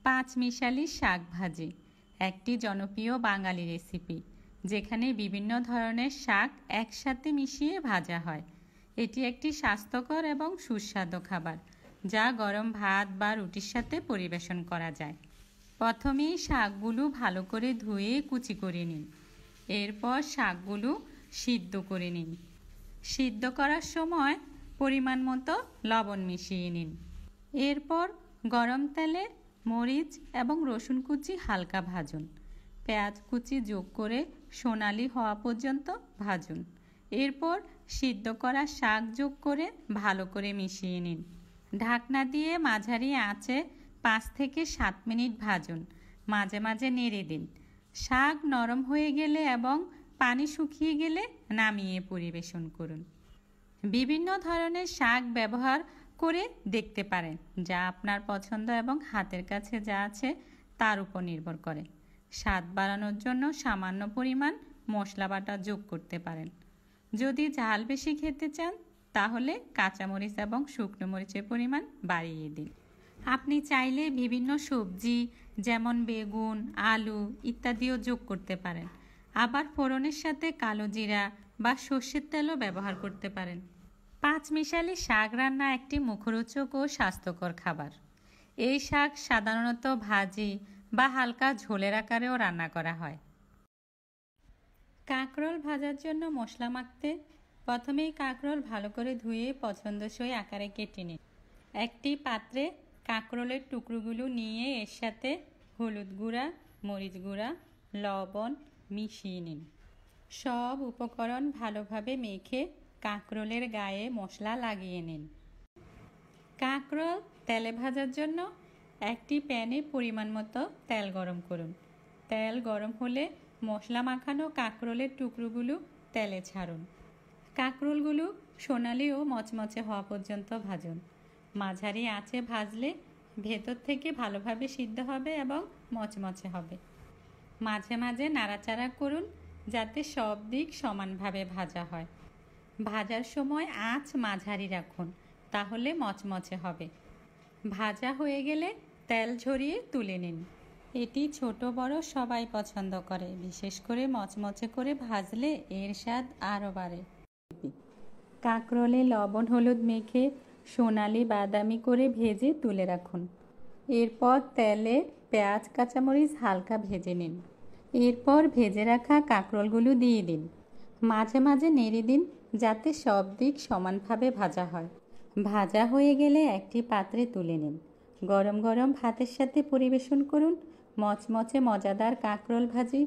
পাঁচমিশালি শাক ভাজি একটি জনপ্রিয় বাঙালি রেসিপি, যেখানে বিভিন্ন ধরনের শাক একসাথে মিশিয়ে ভাজা হয়। এটি একটি স্বাস্থ্যকর এবং সুস্বাদু খাবার, যা গরম ভাত বা রুটির সাথে পরিবেশন করা যায়। প্রথমেই শাকগুলো ভালো করে ধুয়ে কুচি করে নিন। এরপর শাকগুলো সিদ্ধ করে নিন। সিদ্ধ করার সময় পরিমাণ মতো লবণ মিশিয়ে নিন। এরপর গরম তেলে মরিচ এবং রসুন কুচি হালকা ভাজুন। পেঁয়াজ কুচি যোগ করে সোনালি হওয়া পর্যন্ত ভাজুন। এরপর সিদ্ধ করা শাক যোগ করে ভালো করে মিশিয়ে নিন। ঢাকনা দিয়ে মাঝারি আঁচে 5 থেকে 7 মিনিট ভাজুন। মাঝে মাঝে নেড়ে দিন। শাক নরম হয়ে গেলে এবং পানি শুকিয়ে গেলে নামিয়ে পরিবেশন করুন। বিভিন্ন ধরনের শাক ব্যবহার করে দেখতে পারেন, যা আপনার পছন্দ এবং হাতের কাছে যা আছে তার উপর নির্ভর করে। স্বাদ বাড়ানোর জন্য সামান্য পরিমাণ মশলা বাটা যোগ করতে পারেন। যদি ঝাল বেশি খেতে চান, তাহলে কাঁচামরিচ এবং শুকনো মরিচের পরিমাণ বাড়িয়ে দিন। আপনি চাইলে বিভিন্ন সবজি যেমন বেগুন, আলু ইত্যাদিও যোগ করতে পারেন। আবার ফোড়নের সাথে কালো জিরা বা সর্ষের তেলও ব্যবহার করতে পারেন। পাঁচমিশালি শাক রান্না একটি মুখরোচক ও স্বাস্থ্যকর খাবার। এই শাক সাধারণত ভাজি বা হালকা ঝোলের আকারেও রান্না করা হয়। কাঁকরোল ভাজার জন্য মশলা মাখতে প্রথমেই কাঁকরোল ভালো করে ধুয়ে পছন্দসই আকারে কেটে নিন। একটি পাত্রে কাঁকরোলের টুকরোগুলো নিয়ে এর সাথে হলুদ গুঁড়া, মরিচ গুঁড়া, লবণ মিশিয়ে নিন। সব উপকরণ ভালোভাবে মেখে কাঁকরোলের গায়ে মশলা লাগিয়ে নিন। কাঁকরোল তেলে ভাজার জন্য একটি প্যানে পরিমাণ মতো তেল গরম করুন। তেল গরম হলে মশলা মাখানো কাঁকরোলের টুকরোগুলো তেলে ছাড়ুন। কাঁকরোলগুলো সোনালি ও মচমচে হওয়া পর্যন্ত ভাজুন। মাঝারি আঁচে ভাজলে ভেতর থেকে ভালোভাবে সিদ্ধ হবে এবং মচমচে হবে। মাঝে মাঝে নাড়াচাড়া করুন, যাতে সব দিক সমানভাবে ভাজা হয়। ভাজার সময় আঁচ মাঝারি রাখুন, তাহলে মচমচে হবে। ভাজা হয়ে গেলে তেল ঝরিয়ে তুলে নিন। এটি ছোট বড় সবাই পছন্দ করে, বিশেষ করে মচমচে করে ভাজলে এর স্বাদ আরও বাড়ে। কাঁকরোলে লবণ হলুদ মেখে সোনালি বাদামি করে ভেজে তুলে রাখুন। এরপর তেলে পেঁয়াজ কাঁচামরিচ হালকা ভেজে নিন। এরপর ভেজে রাখা কাঁকরোলগুলো দিয়ে দিন। মাঝে মাঝে নেড়ে দিন, যাতে সব দিক সমানভাবে ভাজা হয়। ভাজা হয়ে গেলে একটি পাত্রে তুলে নিন। গরম গরম ভাতের সাথে পরিবেশন করুন। মচমচে মজাদার কাঁকরোল ভাজি